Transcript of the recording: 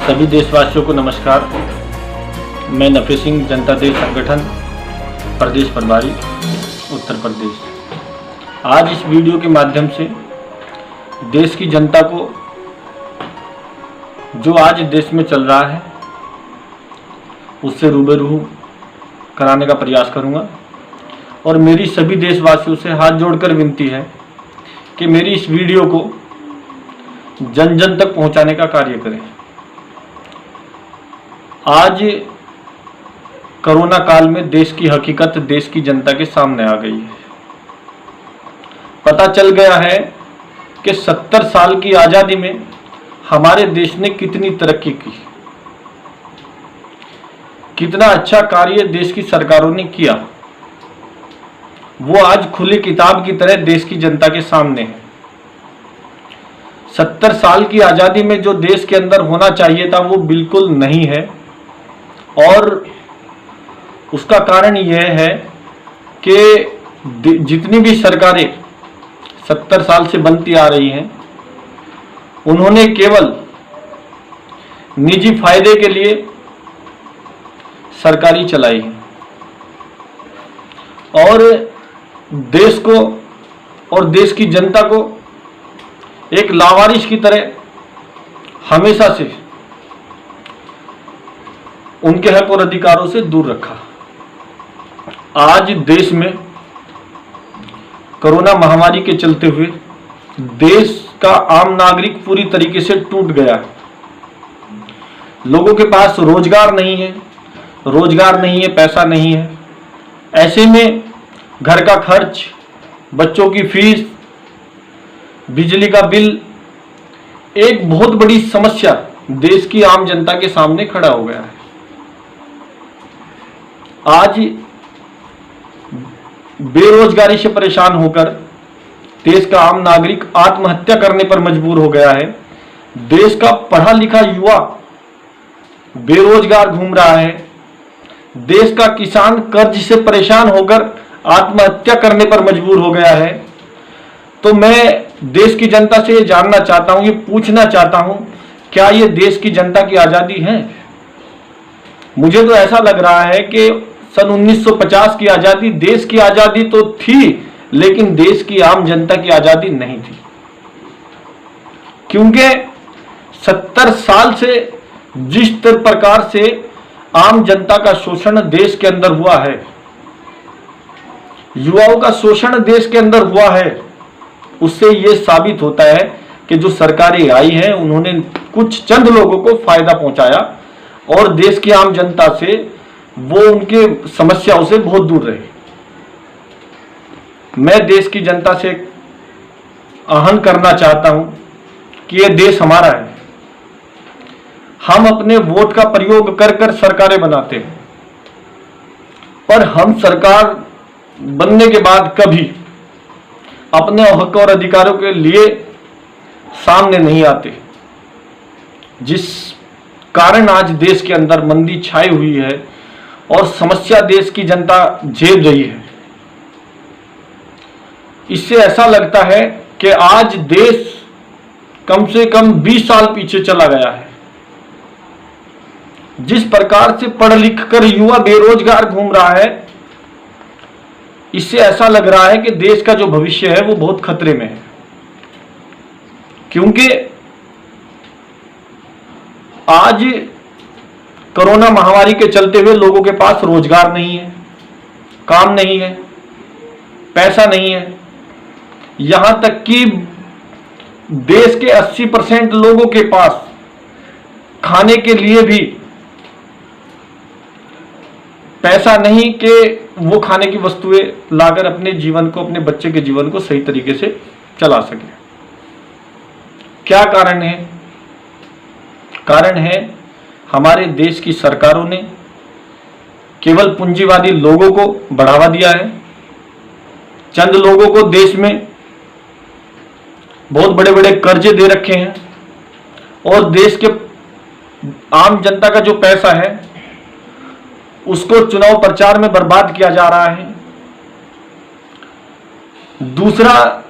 सभी देशवासियों को नमस्कार। मैं नफे सिंह, जनता दल संगठन प्रदेश प्रभारी उत्तर प्रदेश। आज इस वीडियो के माध्यम से देश की जनता को जो आज देश में चल रहा है उससे रूबरू कराने का प्रयास करूंगा और मेरी सभी देशवासियों से हाथ जोड़कर विनती है कि मेरी इस वीडियो को जन जन तक पहुंचाने का कार्य करें। आज कोरोना काल में देश की हकीकत देश की जनता के सामने आ गई है। पता चल गया है कि 70 साल की आजादी में हमारे देश ने कितनी तरक्की की, कितना अच्छा कार्य देश की सरकारों ने किया, वो आज खुली किताब की तरह देश की जनता के सामने है। 70 साल की आजादी में जो देश के अंदर होना चाहिए था वो बिल्कुल नहीं है और उसका कारण यह है कि जितनी भी सरकारें 70 साल से बनती आ रही हैं उन्होंने केवल निजी फायदे के लिए सरकारी चलाई है और देश को और देश की जनता को एक लावारिस की तरह हमेशा से उनके हक और अधिकारों से दूर रखा। आज देश में कोरोना महामारी के चलते हुए देश का आम नागरिक पूरी तरीके से टूट गया है। लोगों के पास रोजगार नहीं है, पैसा नहीं है। ऐसे में घर का खर्च, बच्चों की फीस, बिजली का बिल एक बहुत बड़ी समस्या देश की आम जनता के सामने खड़ा हो गया है। आज बेरोजगारी से परेशान होकर देश का आम नागरिक आत्महत्या करने पर मजबूर हो गया है। देश का पढ़ा लिखा युवा बेरोजगार घूम रहा है। देश का किसान कर्ज से परेशान होकर आत्महत्या करने पर मजबूर हो गया है। तो मैं देश की जनता से ये जानना चाहता हूं, ये पूछना चाहता हूं, क्या ये देश की जनता की आजादी है? मुझे तो ऐसा लग रहा है कि सन 1950 की आजादी देश की आजादी तो थी, लेकिन देश की आम जनता की आजादी नहीं थी, क्योंकि 70 साल से जिस प्रकार से आम जनता का शोषण देश के अंदर हुआ है, युवाओं का शोषण देश के अंदर हुआ है, उससे यह साबित होता है कि जो सरकारें आई हैं उन्होंने कुछ चंद लोगों को फायदा पहुंचाया और देश की आम जनता से वो उनके समस्याओं से बहुत दूर रहे। मैं देश की जनता से आह्वान करना चाहता हूं कि यह देश हमारा है। हम अपने वोट का प्रयोग कर कर सरकारें बनाते हैं, पर हम सरकार बनने के बाद कभी अपने हक और अधिकारों के लिए सामने नहीं आते, जिस कारण आज देश के अंदर मंदी छाई हुई है और समस्या देश की जनता झेल रही है। इससे ऐसा लगता है कि आज देश कम से कम 20 साल पीछे चला गया है। जिस प्रकार से पढ़ लिख कर युवा बेरोजगार घूम रहा है, इससे ऐसा लग रहा है कि देश का जो भविष्य है वो बहुत खतरे में है, क्योंकि आज कोरोना महामारी के चलते हुए लोगों के पास रोजगार नहीं है, काम नहीं है, पैसा नहीं है। यहां तक कि देश के 80% लोगों के पास खाने के लिए भी पैसा नहीं कि वो खाने की वस्तुएं लाकर अपने जीवन को, अपने बच्चे के जीवन को सही तरीके से चला सके। क्या कारण है? कारण है हमारे देश की सरकारों ने केवल पूंजीवादी लोगों को बढ़ावा दिया है। चंद लोगों को देश में बहुत बड़े बड़े कर्जे दे रखे हैं और देश के आम जनता का जो पैसा है उसको चुनाव प्रचार में बर्बाद किया जा रहा है। दूसरा,